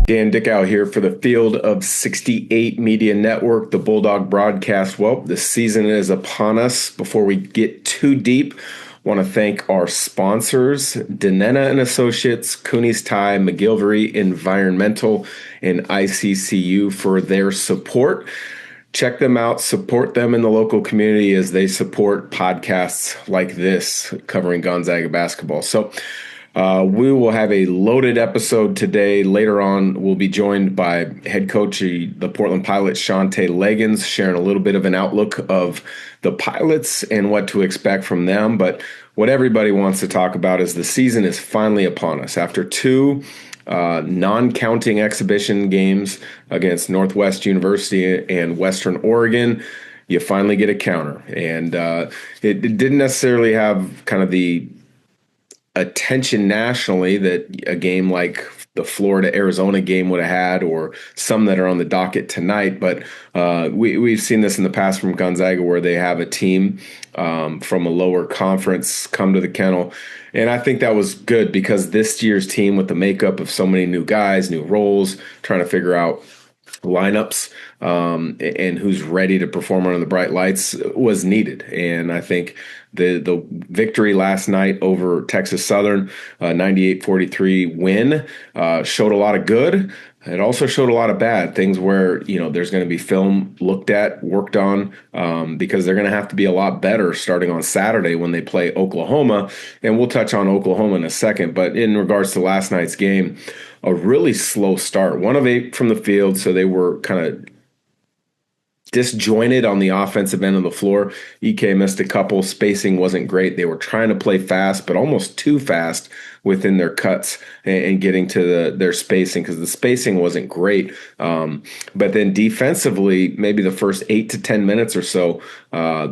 Dan Dickau here for the Field of 68 Media Network, the Bulldog broadcast. Well, the season is upon us. Before we get too deep, want to thank our sponsors, Denena and Associates, Cooney's Tie, McGilvery Environmental, and ICCU for their support. Check them out, support them in the local community as they support podcasts like this covering Gonzaga basketball. We will have a loaded episode today. Later on, we'll be joined by head coach of the Portland Pilots, Shantay Legans, sharing a little bit of an outlook of the Pilots and what to expect from them. But what everybody wants to talk about is the season is finally upon us. After two non-counting exhibition games against Northwest University and Western Oregon, you finally get a counter. And it didn't necessarily have kind of the attention nationally that a game like the Florida-Arizona game would have had, or some that are on the docket tonight. But we've seen this in the past from Gonzaga, where they have a team from a lower conference come to the kennel. And I think that was good, because this year's team, with the makeup of so many new guys, new roles, trying to figure out lineups and who's ready to perform under the bright lights, was needed. And I think the victory last night over Texas Southern, 98-43 win, showed a lot of good. It also showed a lot of bad things, where there's going to be film looked at, worked on, because they're going to have to be a lot better starting on Saturday when they play Oklahoma. And we'll touch on Oklahoma in a second. But in regards to last night's game, a really slow start, 1 of 8 from the field, so they were kind of disjointed on the offensive end of the floor. EK missed a couple. Spacing wasn't great. They were trying to play fast, but almost too fast within their cuts and getting to their spacing, because the spacing wasn't great. But then defensively, maybe the first 8 to 10 minutes or so,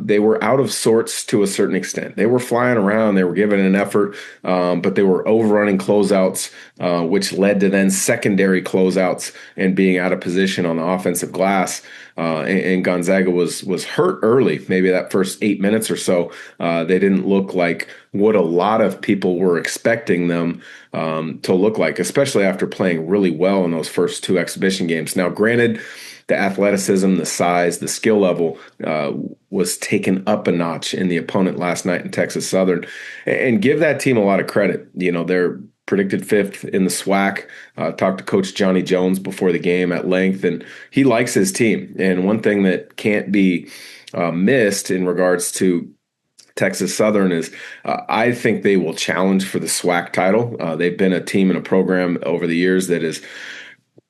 they were out of sorts to a certain extent. They were flying around. They were giving an effort, but they were overrunning closeouts, which led to then secondary closeouts and being out of position on the offensive glass. And Gonzaga was hurt early, maybe that first 8 minutes or so. They didn't look like what a lot of people were expecting them to look like, especially after playing really well in those first 2 exhibition games. Now, granted, the athleticism, the size, the skill level was taken up a notch in the opponent last night in Texas Southern. And give that team a lot of credit. They're predicted 5th in the SWAC. Talked to Coach Johnny Jones before the game at length, and he likes his team. And one thing that can't be missed in regards to Texas Southern is I think they will challenge for the SWAC title. They've been a team and a program over the years that has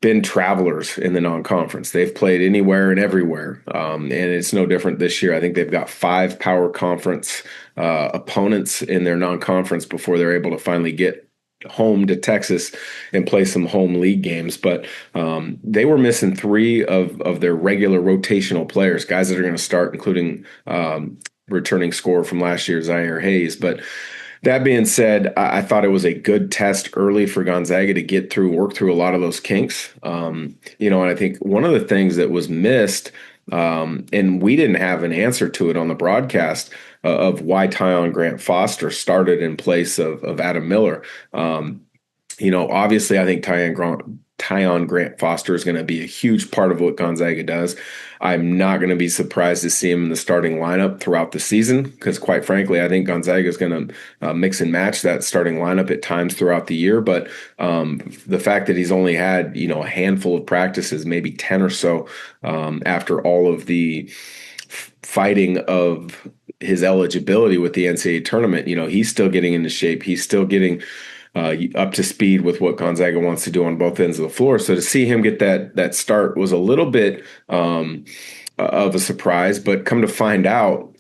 been travelers in the non-conference. They've played anywhere and everywhere, and it's no different this year. I think they've got 5 power conference opponents in their non-conference before they're able to finally get home to Texas and play some home league games. But they were missing 3 of their regular rotational players, guys that are going to start, including returning scorer from last year, Zaire Hayes. But that being said, I thought it was a good test early for Gonzaga to work through a lot of those kinks. And I think one of the things that was missed, and we didn't have an answer to it on the broadcast, of why Tyon Grant Foster started in place of Adam Miller. Obviously, I think Tyon Grant Foster is going to be a huge part of what Gonzaga does. I'm not going to be surprised to see him in the starting lineup throughout the season, because quite frankly, I think Gonzaga is going to mix and match that starting lineup at times throughout the year. But the fact that he's only had a handful of practices, maybe 10 or so, after all of the fighting of his eligibility with the NCAA tournament, he's still getting into shape. He's still getting up to speed with what Gonzaga wants to do on both ends of the floor. So to see him get that start was a little bit of a surprise, but come to find out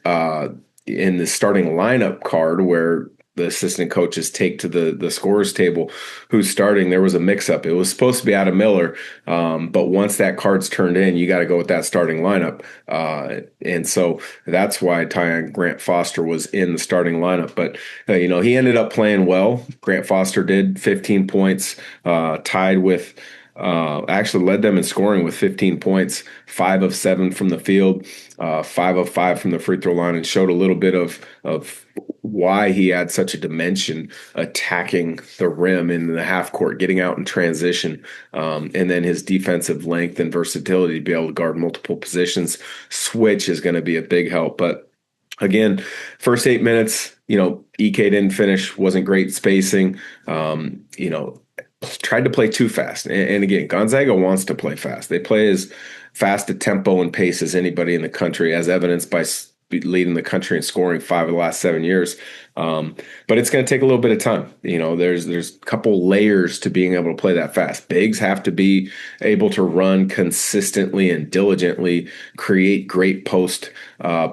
in the starting lineup card, where the assistant coaches take to the scorers table who's starting, there was a mix-up. It was supposed to be Adam Miller, but once that card's turned in, you got to go with that starting lineup. And so that's why Tyon Grant Foster was in the starting lineup. But, he ended up playing well. Grant Foster did 15 points, tied with actually led them in scoring with 15 points, 5 of 7 from the field, 5 of 5 from the free throw line, and showed a little bit of why he had such a dimension attacking the rim in the half court, getting out in transition, and then his defensive length and versatility to be able to guard multiple positions. Switch is going to be a big help. But again, first 8 minutes, EK didn't finish, wasn't great spacing. Tried to play too fast. And again, Gonzaga wants to play fast. They play as fast a tempo and pace as anybody in the country, as evidenced by leading the country in scoring 5 of the last 7 years. But it's going to take a little bit of time. There's a couple layers to being able to play that fast. Bigs have to be able to run consistently and diligently, create great post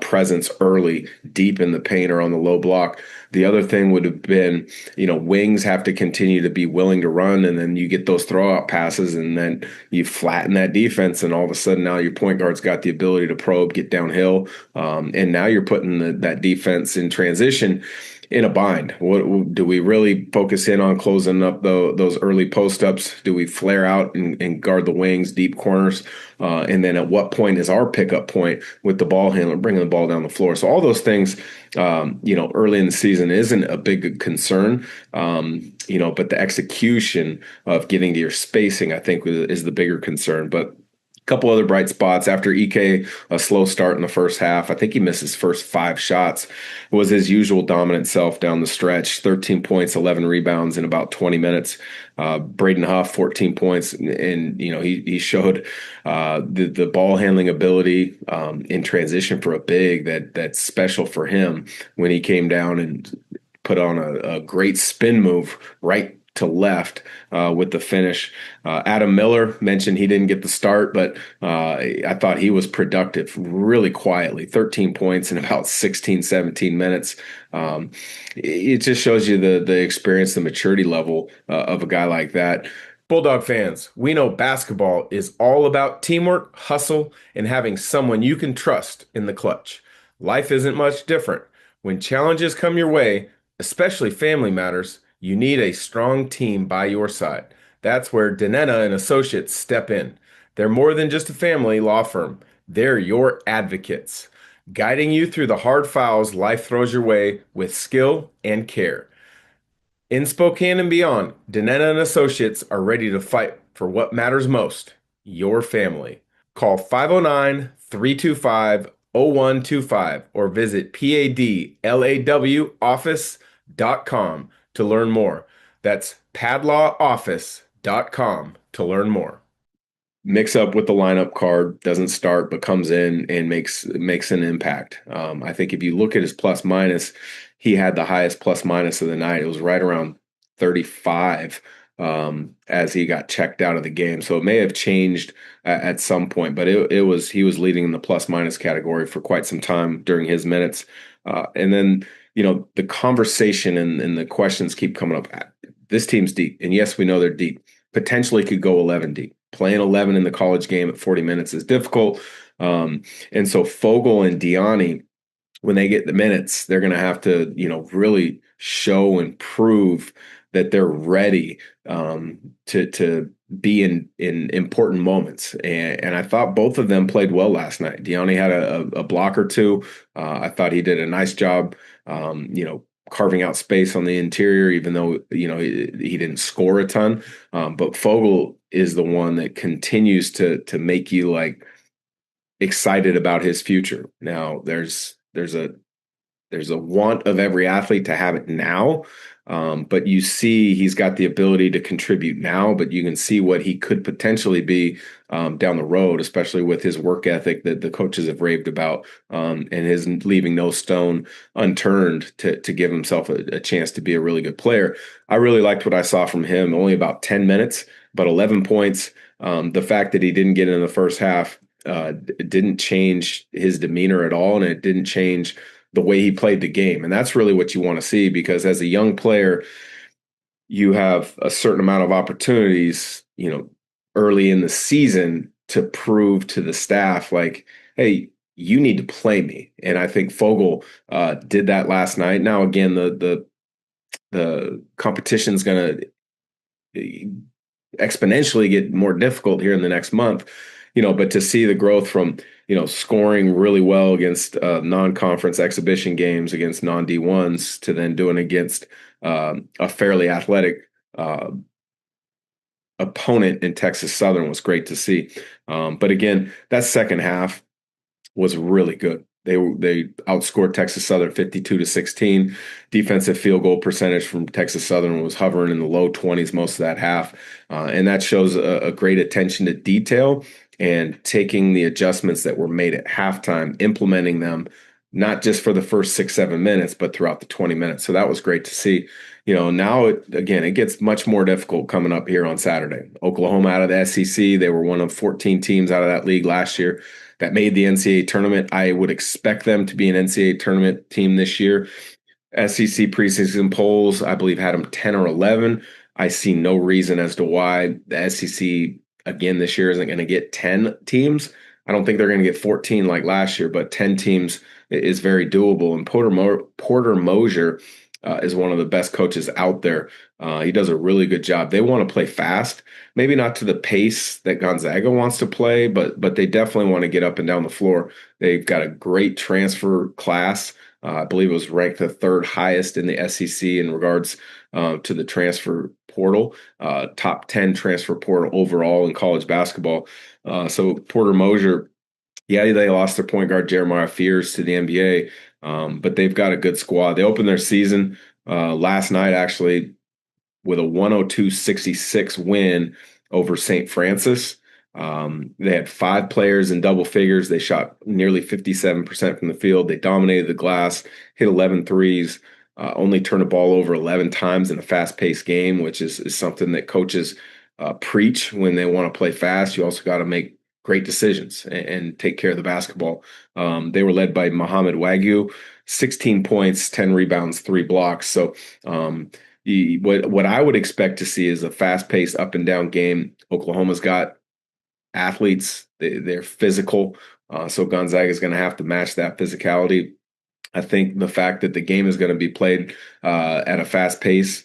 presence early, deep in the paint or on the low block. The other thing would have been, wings have to continue to be willing to run, and then you get those throw-out passes, and then you flatten that defense, and all of a sudden now your point guard's got the ability to probe, get downhill, and now you're putting that defense in transition in a bind. What do we really focus in on closing up those early post ups? Do we flare out and guard the wings, deep corners? And then at what point is our pickup point with the ball handler, bringing the ball down the floor? So all those things, early in the season isn't a big concern, but the execution of getting to your spacing, I think, is the bigger concern. But couple other bright spots after EK, a slow start in the first half. I think he missed his first 5 shots. It was his usual dominant self down the stretch, 13 points, 11 rebounds in about 20 minutes. Braden Huff, 14 points. And he showed the ball handling ability in transition for a big that's special for him when he came down and put on a great spin move right to left with the finish. Adam Miller mentioned he didn't get the start, but I thought he was productive really quietly, 13 points in about 16, 17 minutes. It just shows you the experience, the maturity level of a guy like that. Bulldog fans, we know basketball is all about teamwork, hustle, and having someone you can trust in the clutch. Life isn't much different. When challenges come your way, especially family matters, you need a strong team by your side. That's where Danetta and Associates step in. They're more than just a family law firm. They're your advocates, guiding you through the hard fouls life throws your way with skill and care. In Spokane and beyond, Danetta and Associates are ready to fight for what matters most, your family. Call 509-325-0125 or visit padlawoffice.com to learn more. That's padlawoffice.com to learn more. Mix up with the lineup card, doesn't start, but comes in and makes an impact. I think if you look at his plus minus, he had the highest plus minus of the night. It was right around 35 as he got checked out of the game. So it may have changed at some point, but he was leading in the plus minus category for quite some time during his minutes. And then the conversation and the questions keep coming up. This team's deep. And yes, we know they're deep. Potentially could go 11 deep. Playing 11 in the college game at 40 minutes is difficult. And so Fogel and Diani, when they get the minutes, they're going to have to, really show and prove that they're ready to be in important moments. And I thought both of them played well last night. Diani had a block or two. I thought he did a nice job, carving out space on the interior, even though, he didn't score a ton. But Fogel is the one that continues to make you excited about his future. Now there's a want of every athlete to have it now. But you see he's got the ability to contribute now, but you can see what he could potentially be down the road, especially with his work ethic that the coaches have raved about, and his leaving no stone unturned to give himself a chance to be a really good player. I really liked what I saw from him. Only about 10 minutes, but 11 points. The fact that he didn't get in the first half didn't change his demeanor at all, and it didn't change the way he played the game. And that's really what you want to see, because as a young player, you have a certain amount of opportunities, early in the season to prove to the staff, hey, you need to play me. And I think Fogel did that last night. Now, again, the competition's going to exponentially get more difficult here in the next month, but to see the growth from scoring really well against non-conference exhibition games against non-D1s to then doing against a fairly athletic uh, opponent in Texas Southern was great to see. But again, that second half was really good. They outscored Texas Southern 52-16. Defensive field goal percentage from Texas Southern was hovering in the low 20s most of that half, and that shows a great attention to detail and taking the adjustments that were made at halftime, implementing them not just for the first 6-7 minutes, but throughout the 20 minutes. So that was great to see. Now it gets much more difficult coming up here on Saturday. Oklahoma out of the SEC, they were one of 14 teams out of that league last year that made the NCAA tournament. I would expect them to be an NCAA tournament team this year. SEC preseason polls, I believe, had them 10 or 11. I see no reason as to why the SEC again this year isn't going to get 10 teams. I don't think they're going to get 14 like last year, but 10 teams is very doable. And Porter Mosier is one of the best coaches out there. He does a really good job. They want to play fast, maybe not to the pace that Gonzaga wants to play, but they definitely want to get up and down the floor. They've got a great transfer class. I believe it was ranked the third highest in the SEC in regards to the transfer portal, top 10 transfer portal overall in college basketball. So Porter Mosier, yeah, they lost their point guard Jeremiah Fears to the NBA, but they've got a good squad. They opened their season last night actually with a 102-66 win over St. Francis. They had 5 players in double figures. They shot nearly 57% from the field. They dominated the glass, hit 11 threes, only turned the ball over 11 times in a fast-paced game, which is something that coaches preach when they want to play fast. You also got to make great decisions and take care of the basketball. They were led by Muhammad Wagyu, 16 points, 10 rebounds, 3 blocks. So what I would expect to see is a fast-paced up and down game. Oklahoma's got athletes, they're physical. So Gonzaga is going to have to match that physicality. I think the fact that the game is going to be played at a fast pace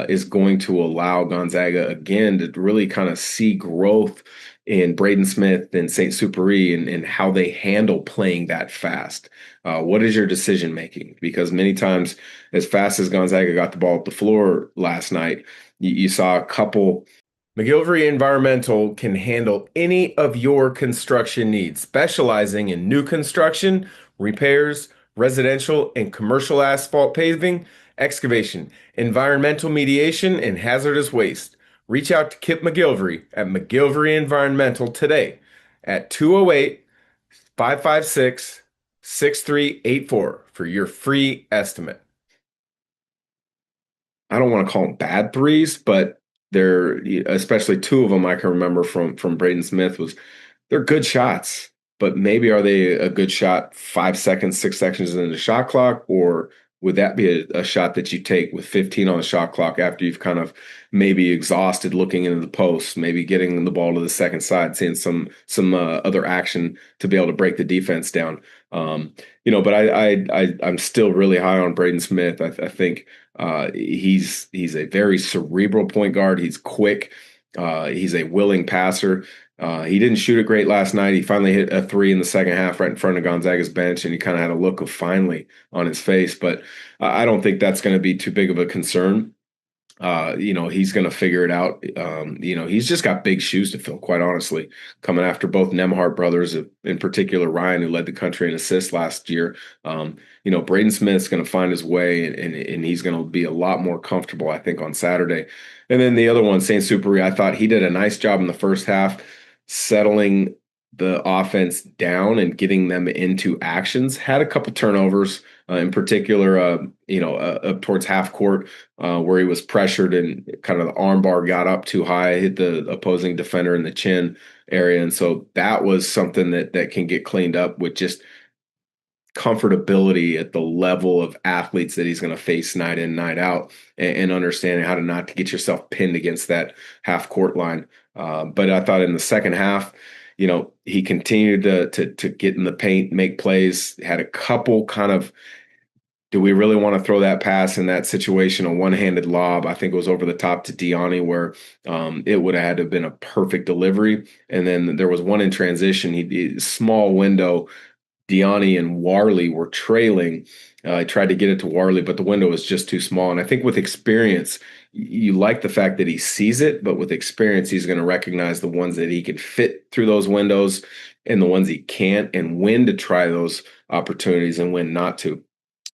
is going to allow Gonzaga again to really kind of see growth in Braden Smith and St. Superi and how they handle playing that fast. What is your decision making? Because many times, as fast as Gonzaga got the ball up the floor last night, you saw a couple. McGilvery Environmental can handle any of your construction needs, specializing in new construction, repairs, residential and commercial asphalt paving, excavation, environmental mediation, and hazardous waste. Reach out to Kip McGilvery at McGilvery Environmental today at 208-556-6384 for your free estimate. I don't want to call them bad threes, but they're, especially 2 of them I can remember from Braden Smith, they're good shots, but maybe are they a good shot 5 seconds, 6 seconds into the shot clock, or would that be a shot that you take with 15 on the shot clock after you've kind of maybe exhausted looking into the post, maybe getting the ball to the second side, seeing some other action to be able to break the defense down. But I'm still really high on Braden Smith. I think he's a very cerebral point guard. He's quick. He's a willing passer. He didn't shoot it great last night. He finally hit a 3 in the second half right in front of Gonzaga's bench, and he kind of had a look of finally on his face. But I don't think that's going to be too big of a concern. He's going to figure it out. He's just got big shoes to fill, quite honestly, coming after both Nemhart brothers, in particular Ryan, who led the country in assists last year. Braden Smith's going to find his way, and he's going to be a lot more comfortable, I think, on Saturday. And then the other one, St. Superi, I thought he did a nice job in the first half, settling the offense down and getting them into actions. Had a couple turnovers, in particular, towards half court, where he was pressured and kind of the arm bar got up too high, hit the opposing defender in the chin area. And so that was something that can get cleaned up with just comfortability at the level of athletes that he's going to face night in, night out, and understanding how to not to get yourself pinned against that half court line. But I thought in the second half, he continued to get in the paint, make plays, had a couple kind of do we really want to throw that pass in that situation, a one-handed lob? I think it was over the top to Diani where it would have had to have been a perfect delivery. And then there was one in transition, small window. Diani and Warley were trailing. I tried to get it to Warley, but the window was just too small. And I think with experience, you like the fact that he sees it, but with experience, he's going to recognize the ones that he can fit through those windows and the ones he can't, and when to try those opportunities and when not to.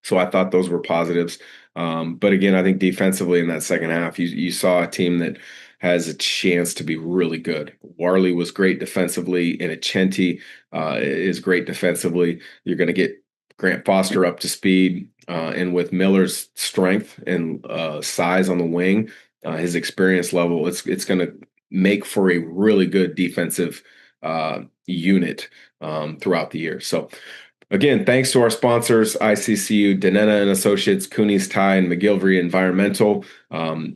So I thought those were positives. But again, I think defensively in that second half, you saw a team that has a chance to be really good. Warley was great defensively, and Achenti is great defensively. You're going to get Grant Foster up to speed, and with Miller's strength and size on the wing, his experience level, it's going to make for a really good defensive unit throughout the year. So again, thanks to our sponsors, ICCU, Danena and Associates, Cooney's Tie, and McGilvery Environmental.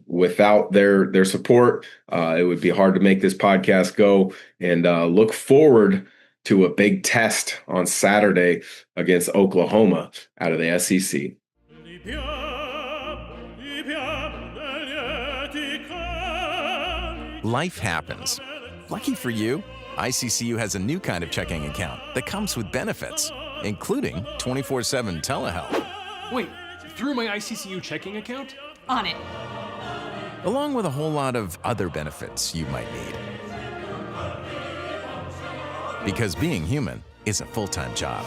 Without their support, it would be hard to make this podcast go. And look forward to a big test on Saturday against Oklahoma out of the SEC. Life happens. Lucky for you, ICCU has a new kind of checking account that comes with benefits, including 24/7 telehealth. Wait, through my ICCU checking account? On it. Along with a whole lot of other benefits you might need. Because being human is a full-time job.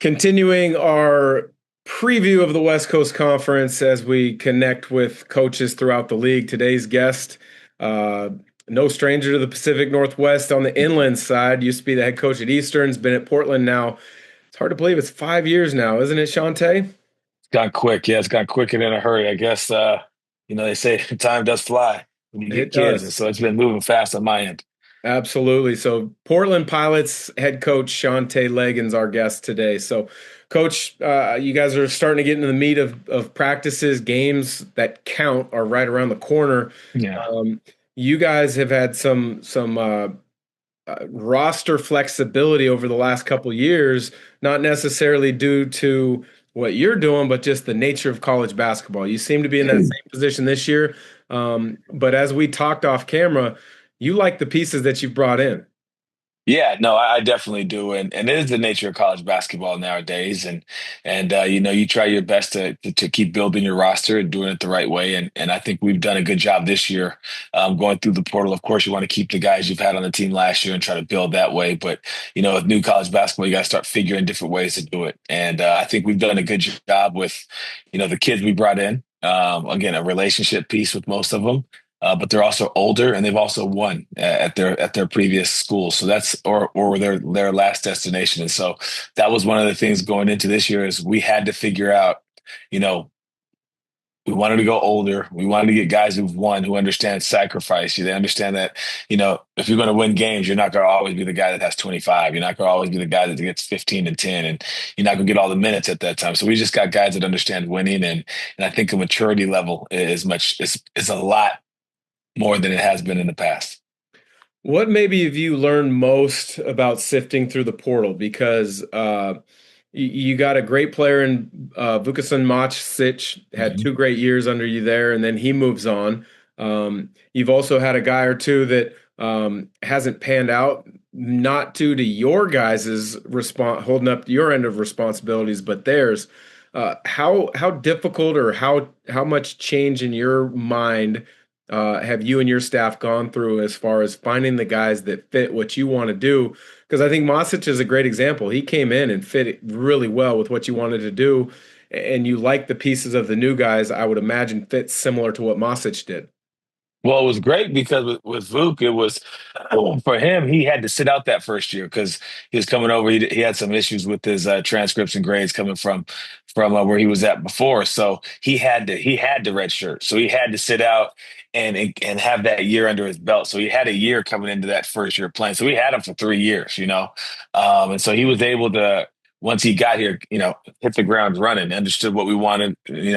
Continuing our preview of the West Coast Conference as we connect with coaches throughout the league. Today's guest, no stranger to the Pacific Northwest on the inland side, used to be the head coach at Eastern's, been at Portland now. It's hard to believe it's 5 years now, isn't it, Shantay? It's gone quick. Yeah, it's gone quick and in a hurry. I guess, they say time does fly when you get kids. And so it's been moving fast on my end. Absolutely. So Portland Pilots head coach Shantay Legans, our guest today. So Coach, you guys are starting to get into the meat of practices. Games that count are right around the corner. Yeah. You guys have had some roster flexibility over the last couple of years, not necessarily due to what you're doing, but just the nature of college basketball. You seem to be in that same position this year. But as we talked off camera, you like the pieces that you've brought in. Yeah, no, I definitely do, and it is the nature of college basketball nowadays, and you try your best to keep building your roster and doing it the right way, and I think we've done a good job this year, going through the portal. Of course, you want to keep the guys you've had on the team last year and try to build that way, but with new college basketball, you got to start figuring different ways to do it, and I think we've done a good job with the kids we brought in. Again, a relationship piece with most of them. But they're also older, and they've also won at their previous schools. So that's or their last destination. And so that was one of the things going into this year is we had to figure out, we wanted to go older. We wanted to get guys who've won, who understand sacrifice. They understand that, if you're going to win games, you're not going to always be the guy that has 25. You're not going to always be the guy that gets 15 and 10, and you're not going to get all the minutes at that time. So we just got guys that understand winning, and I think the maturity level is a lot more than it has been in the past. What maybe have you learned most about sifting through the portal? Because you got a great player in Vukasin Macic, had 2 great years under you there, and then he moves on. You've also had a guy or two that hasn't panned out, not due to your guys' holding up your end of responsibilities, but theirs. How difficult or how much change in your mind have you and your staff gone through as far as finding the guys that fit what you want to do? Because I think Macic is a great example. He came in and fit really well with what you wanted to do, and you like the pieces of the new guys, I would imagine, fit similar to what Macic did. Well, it was great because with Vuk, it was for him. He had to sit out that first year because he was coming over. He had some issues with his transcripts and grades coming from where he was at before. So he had to redshirt. So he had to sit out and have that year under his belt. So he had a year coming into that first year playing. So we had him for 3 years, and so he was able to once he got here, hit the ground running, understood what we wanted,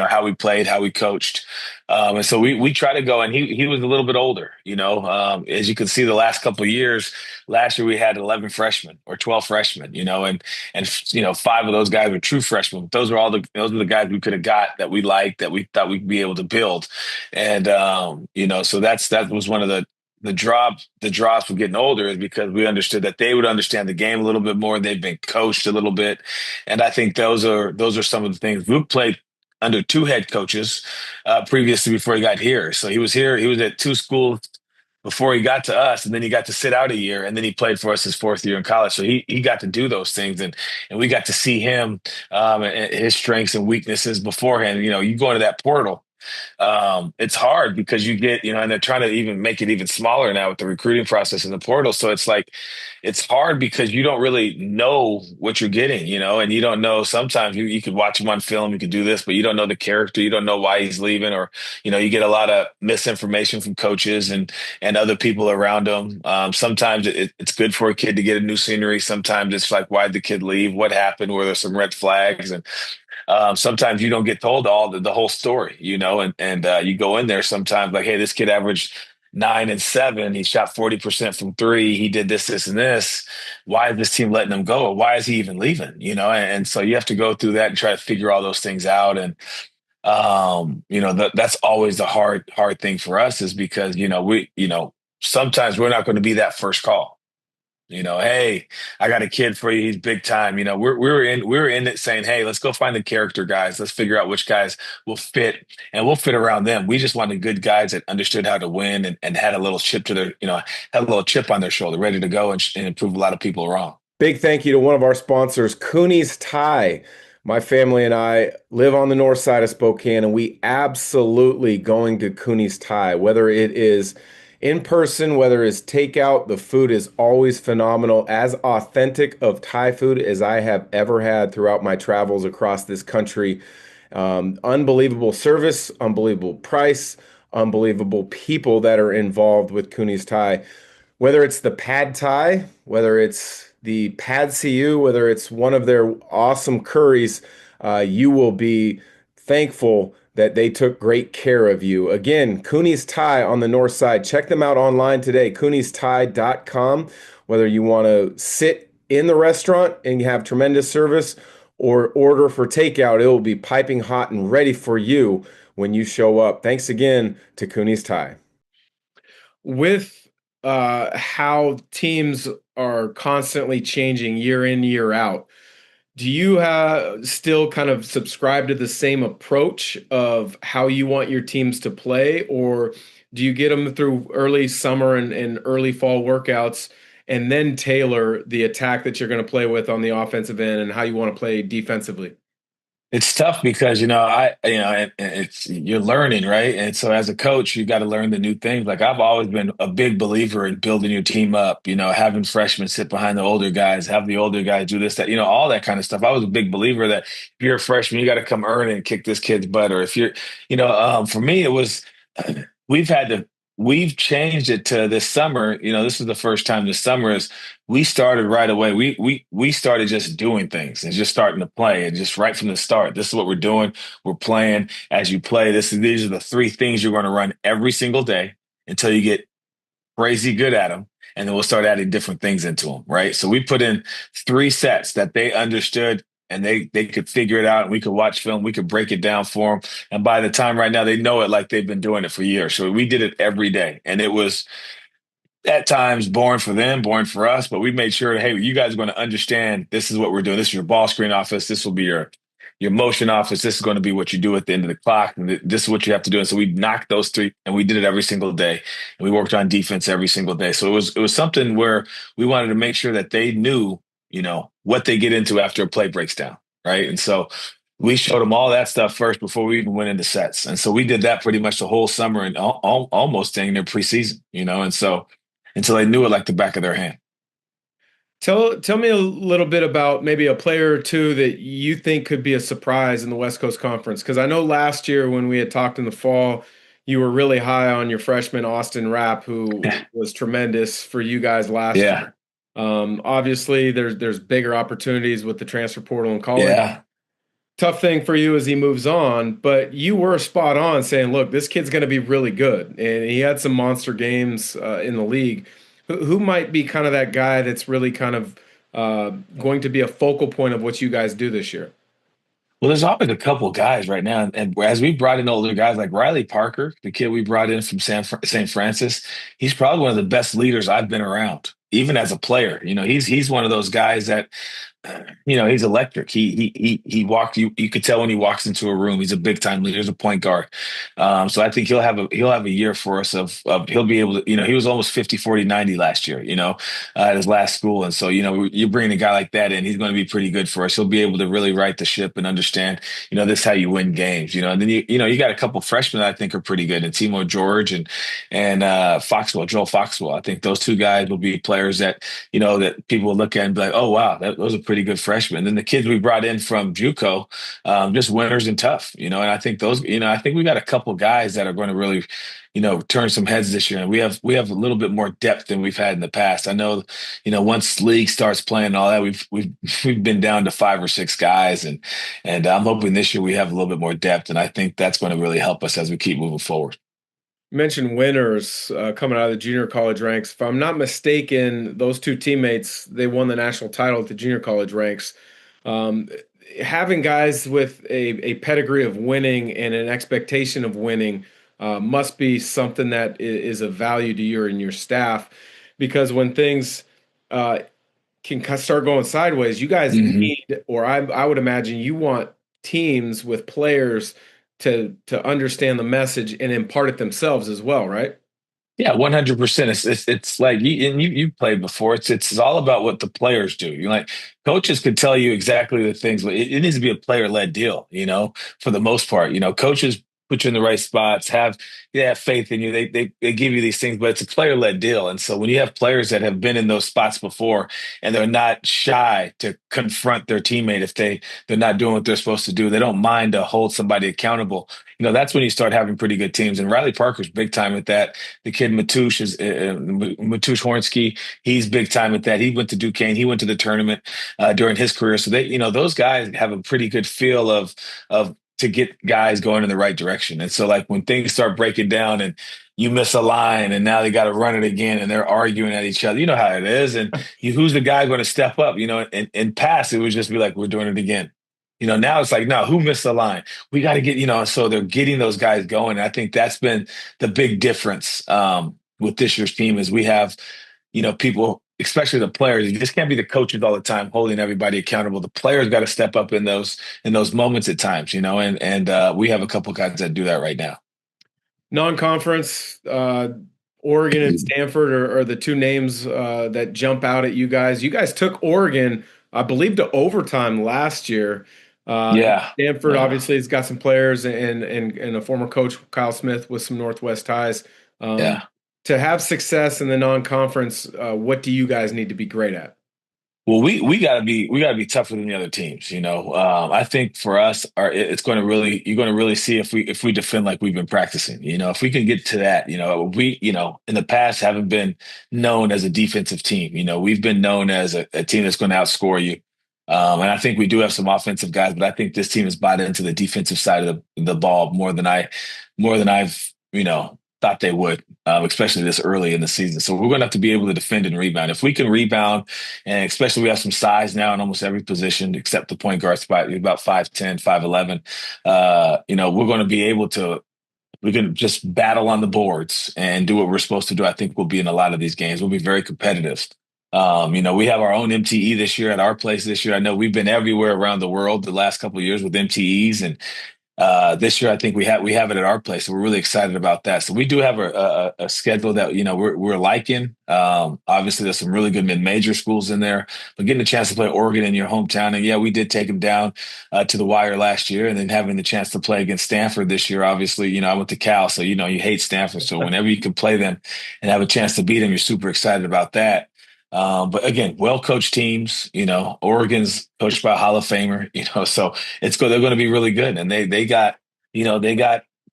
how we played, how we coached. And so we try to go, and he was a little bit older, as you can see the last couple of years. Last year we had 11 freshmen or 12 freshmen, and five of those guys were true freshmen. Those were the guys we could have got that we liked, that we thought we'd be able to build. And so that was one of the draws for getting older, is because we understood that they would understand the game a little bit more. They've been coached a little bit, and I think those are some of the things. Luke played under two head coaches previously before he got here. So he was here. He was at two schools before he got to us, and then he got to sit out a year, and then he played for us his fourth year in college. So he got to do those things, and we got to see him and his strengths and weaknesses beforehand. You go into that portal, it's hard because you get, and they're trying to even make it even smaller now with the recruiting process in the portal. So it's like, it's hard because you don't really know what you're getting, and you don't know. Sometimes you could watch him on film, you could do this, but you don't know the character. You don't know why he's leaving, or, you get a lot of misinformation from coaches and other people around him. Sometimes it's good for a kid to get a new scenery. Sometimes it's like, why'd the kid leave? What happened? Were there some red flags? And sometimes you don't get told all the whole story, and you go in there sometimes like, hey, this kid averaged 9 and 7. He shot 40% from three. He did this, this, and this. Why is this team letting him go? Or why is he even leaving? And so you have to go through that and try to figure all those things out. And, that's always the hard thing for us, is because, sometimes we're not going to be that first call. Hey, I got a kid for you. He's big time. We were in it saying, hey, let's go find the character guys. Let's figure out which guys will fit, and we'll fit around them. We just wanted good guys that understood how to win and had a little chip to their, had a little chip on their shoulder, ready to go and prove a lot of people wrong. Big thank you to one of our sponsors, Cooney's Tie. My family and I live on the north side of Spokane, and we absolutely going to Cooney's Tie, whether it is in person, whether it's takeout. The food is always phenomenal, as authentic of Thai food as I have ever had throughout my travels across this country. Unbelievable service, unbelievable price, unbelievable people that are involved with Cooney's Thai. Whether it's the pad Thai, whether it's the pad CU, whether it's one of their awesome curries, you will be thankful that they took great care of you. Again, Cooney's Thai on the north side. Check them out online today, Cooney'sThai.com. Whether you want to sit in the restaurant and you have tremendous service, or order for takeout, it will be piping hot and ready for you when you show up. Thanks again to Cooney's Thai. With how teams are constantly changing year in, year out, do you still kind of subscribe to the same approach of how you want your teams to play, or do you get them through early summer and early fall workouts and then tailor the attack that you're going to play with on the offensive end and how you want to play defensively? It's tough because it's you're learning, right? And so as a coach, you got to learn the new things. Like, I've always been a big believer in building your team up. Having freshmen sit behind the older guys, have the older guys do this, that, all that kind of stuff. I was a big believer that if you're a freshman, you got to come earn and kick this kid's butt. Or if you're, for me, it was we've had to we've changed it to this summer. This is the first time this summer is we started right away. We started just doing things and just starting to play, and just right from the start. This is what we're doing. We're playing as you play. These are the three things you're going to run every single day until you get crazy good at them. And then we'll start adding different things into them. Right. So we put in 3 sets that they understood, and they could figure it out, and we could watch film. We could break it down for them. And by the time right now, they know it like they've been doing it for years. So we did it every day. And it was at times boring for them, boring for us, but we made sure, hey, you guys are going to understand this is what we're doing. This is your ball screen office. This will be your motion office. This is going to be what you do at the end of the clock. And this is what you have to do. And so we knocked those 3, and we did it every single day. And we worked on defense every single day. So it was something where we wanted to make sure that they knew, what they get into after a play breaks down. Right. And so we showed them all that stuff first before we even went into sets. And so we did that pretty much the whole summer and almost staying their preseason, and so until they knew it like the back of their hand. Tell me a little bit about maybe a player or two that you think could be a surprise in the West Coast Conference. Because I know last year when we had talked in the fall, you were really high on your freshman Austin Rapp, who was tremendous for you guys last year. Obviously, there's bigger opportunities with the transfer portal in college. Yeah. Tough thing for you as he moves on, but you were spot on saying, look, this kid's going to be really good. And he had some monster games in the league. Who might be kind of that guy that's really kind of going to be a focal point of what you guys do this year? Well, there's always a couple guys right now, and as we brought in older guys like Riley Parker, the kid we brought in from St. Francis, he's probably one of the best leaders I've been around, even as a player. He's one of those guys that he's electric. He walked. You could tell when he walks into a room. He's a big time leader. He's a point guard. So I think he'll have a year for us of he'll be able to. He was almost 50, 40, 90 last year. At his last school, and so you bring a guy like that in, he's going to be pretty good for us. He'll be able to really right the ship and understand. This is how you win games. And then you got a couple freshmen that I think are pretty good, and Timo George and Foxwell, Joel Foxwell. I think those two guys will be players that that people will look at and be like, oh wow, those are pretty good freshmen. And then the kids we brought in from JUCO, just winners and tough. And I think I think we got a couple guys that are going to really, turn some heads this year. And we have a little bit more depth than we've had in the past. I know, once league starts playing and all that, we've been down to five or six guys, and I'm hoping this year we have a little bit more depth, and I think that's going to really help us as we keep moving forward. You mentioned winners coming out of the junior college ranks. If I'm not mistaken, those two teammates, they won the national title at the junior college ranks. Um, Having guys with a pedigree of winning and an expectation of winning must be something that is of value to you and your staff, because when things uh, can start going sideways, you guys Mhm. need, or I would imagine you want teams with players to understand the message and impart it themselves as well, right? Yeah, 100%. It's like you played before. It's all about what the players do. Coaches could tell you exactly the things, but it needs to be a player led deal. For the most part, coaches put you in the right spots, they have faith in you. They give you these things, but it's a player led deal. And so when you have players that have been in those spots before and they're not shy to confront their teammate if they're not doing what they're supposed to do, they don't mind to hold somebody accountable. That's when you start having pretty good teams. And Riley Parker's big time at that. The kid Matush is Matush Hornsky. He's big time at that. He went to Duquesne. He went to the tournament during his career. So those guys have a pretty good feel of to get guys going in the right direction. And so like when things start breaking down and you miss a line and now they got to run it again and they're arguing at each other, you know how it is. And who's the guy going to step up? And pass, it would just be like, we're doing it again. Now it's like, no, who missed the line? We got to get, so they're getting those guys going. And I think that's been the big difference with this year's team is we have, people, especially the players. You just can't be the coaches all the time holding everybody accountable. The players got to step up in those moments at times, and we have a couple guys that do that right now. Non-conference, Oregon and Stanford are the two names that jump out at you guys. You guys took Oregon, I believe, to overtime last year. Yeah. Stanford Yeah. obviously has got some players and a former coach, Kyle Smith, with some Northwest ties. Um, Yeah. to have success in the non-conference, what do you guys need to be great at? Well, we gotta be tougher than the other teams. I think for us, it's going to really you're going to really see if we defend like we've been practicing. If we can get to that, we in the past haven't been known as a defensive team. We've been known as a team that's going to outscore you. And I think we do have some offensive guys, but I think this team has bought into the defensive side of the ball more than I've thought they would, especially this early in the season. So we're going to have to be able to defend and rebound. If we can rebound, and especially we have some size now in almost every position except the point guard spot, we're about 5'10", 5'11". We're going to be able to. We can just battle on the boards and do what we're supposed to do. I think we'll be in a lot of these games. We'll be very competitive. We have our own MTE this year at our place this year. I know we've been everywhere around the world the last couple of years with MTEs, and this year, I think we have it at our place, so we're really excited about that. So we do have a schedule that we're liking. Obviously, there's some really good mid-major schools in there, but getting a chance to play Oregon in your hometown, and yeah, we did take them down to the wire last year, and then having the chance to play against Stanford this year. Obviously, I went to Cal, so you hate Stanford. So whenever you can play them and have a chance to beat them, you're super excited about that. But again, well-coached teams, Oregon's coached by a Hall of Famer, so it's good. They're going to be really good. And they got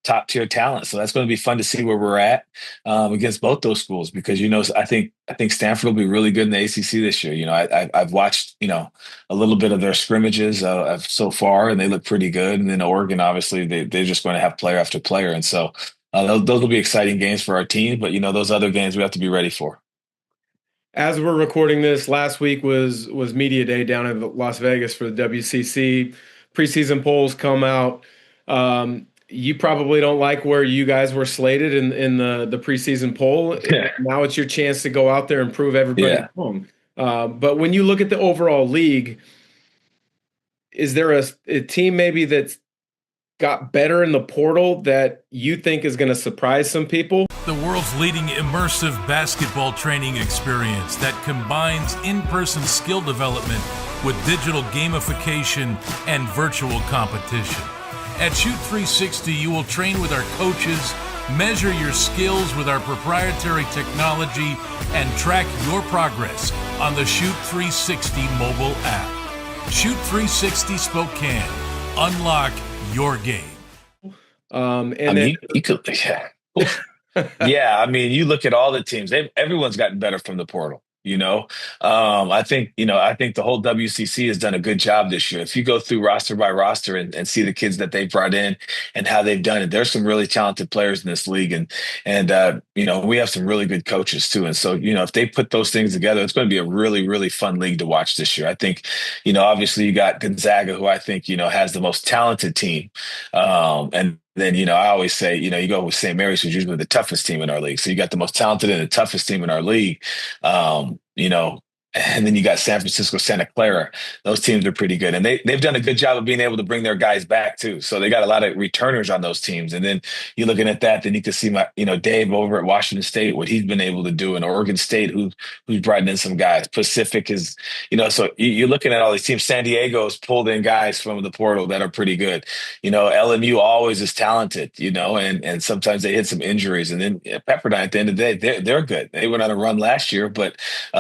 top tier talent. So that's going to be fun to see where we're at against both those schools because I think Stanford will be really good in the ACC this year. I've watched a little bit of their scrimmages so far, and they look pretty good. And then Oregon, obviously, they're just going to have player after player, and so those will be exciting games for our team. But those other games we have to be ready for. As we're recording this, last week was media day down in Las Vegas for the WCC. Preseason polls come out. You probably don't like where you guys were slated in the preseason poll. Yeah. Now it's your chance to go out there and prove everybody wrong. But when you look at the overall league, is there a team maybe that's got better in the portal that you think is going to surprise some people? The world's leading immersive basketball training experience that combines in-person skill development with digital gamification and virtual competition. At Shoot 360, you will train with our coaches, measure your skills with our proprietary technology, and track your progress on the Shoot 360 mobile app. Shoot 360 Spokane. Unlock your game. You could, yeah. I mean, you look at all the teams; everyone's gotten better from the portal. I think the whole WCC has done a good job this year. If you go through roster by roster and see the kids that they brought in and how they've done it, there's some really talented players in this league, and we have some really good coaches too. And so if they put those things together, it's going to be a really, really fun league to watch this year. I think obviously you got Gonzaga, who I think has the most talented team, and then, I always say, you go with St. Mary's, who's usually the toughest team in our league. So you got the most talented and the toughest team in our league. And then you got San Francisco, Santa Clara. Those teams are pretty good. And they've done a good job of being able to bring their guys back, too. So they got a lot of returners on those teams. And then you're looking at that, then you can see Dave over at Washington State, what he's been able to do, and Oregon State, who's brought in some guys. Pacific is, so you're looking at all these teams. San Diego's pulled in guys from the portal that are pretty good. LMU always is talented, and sometimes they hit some injuries. And then Pepperdine, at the end of the day, they're good. They went on a run last year, but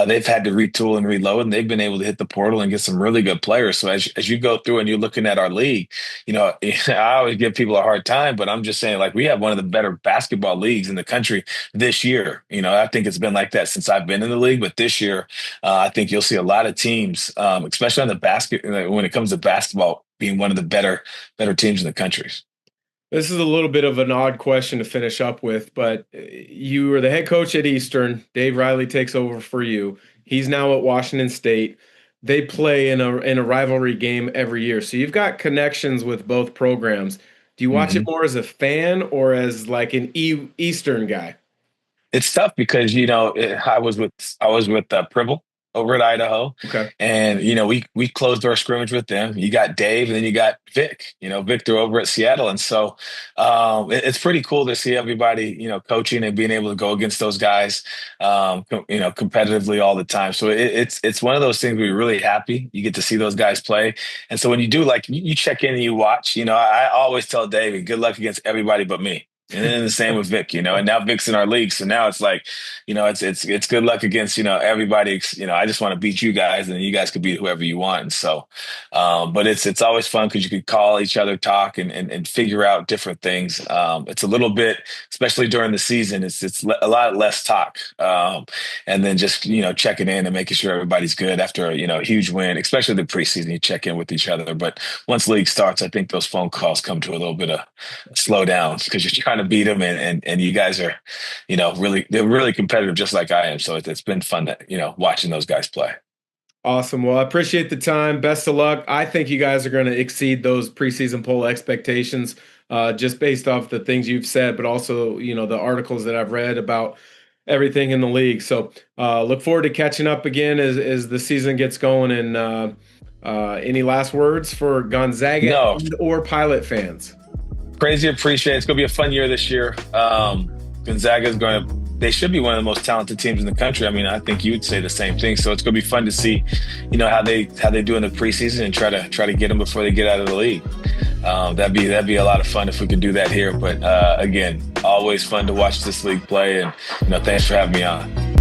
they've had to retool and reload, and they've been able to hit the portal and get some really good players. So as you go through and you're looking at our league, I always give people a hard time, but I'm just saying, we have one of the better basketball leagues in the country this year. I think it's been like that since I've been in the league, but this year, I think you'll see a lot of teams, especially on the when it comes to basketball, being one of the better teams in the country. This is a little bit of an odd question to finish up with, but you were the head coach at Eastern. Dave Riley takes over for you. He's now at Washington State. They play in a rivalry game every year. So you've got connections with both programs. Do you watch it more as a fan or as an Eastern guy? It's tough because, I was with Pribble over at Idaho. Okay. And, we closed our scrimmage with them. You got Dave, and then you got Vic, Victor over at Seattle. And so it's pretty cool to see everybody, coaching and being able to go against those guys, competitively all the time. So it's one of those things where you're really happy. You get to see those guys play. And so when you do, you check in and you watch, I always tell David, good luck against everybody but me. And then the same with Vic, and now Vic's in our league. So now it's it's good luck against, everybody. I just want to beat you guys, and you guys could beat whoever you want. And so, but it's always fun because you can call each other, talk and figure out different things. It's a little bit, especially during the season, it's a lot less talk. And then just, checking in and making sure everybody's good after a huge win, especially the preseason, you check in with each other. But once league starts, I think those phone calls come to a little bit of slow down because you're trying to beat them, and you guys are, they're really competitive just like I am. So it's been fun to, watching those guys play. Awesome. Well, I appreciate the time. Best of luck. I think you guys are going to exceed those preseason poll expectations, just based off the things you've said, but also, the articles that I've read about everything in the league. So look forward to catching up again as the season gets going. And any last words for Gonzaga or Pilot fans? Crazy appreciate it. It's going to be a fun year this year. Gonzaga is they should be one of the most talented teams in the country. I mean, I think you would say the same thing. So it's going to be fun to see, how they do in the preseason and try to get them before they get out of the league. That'd be a lot of fun if we could do that here. But again, always fun to watch this league play. And thanks for having me on.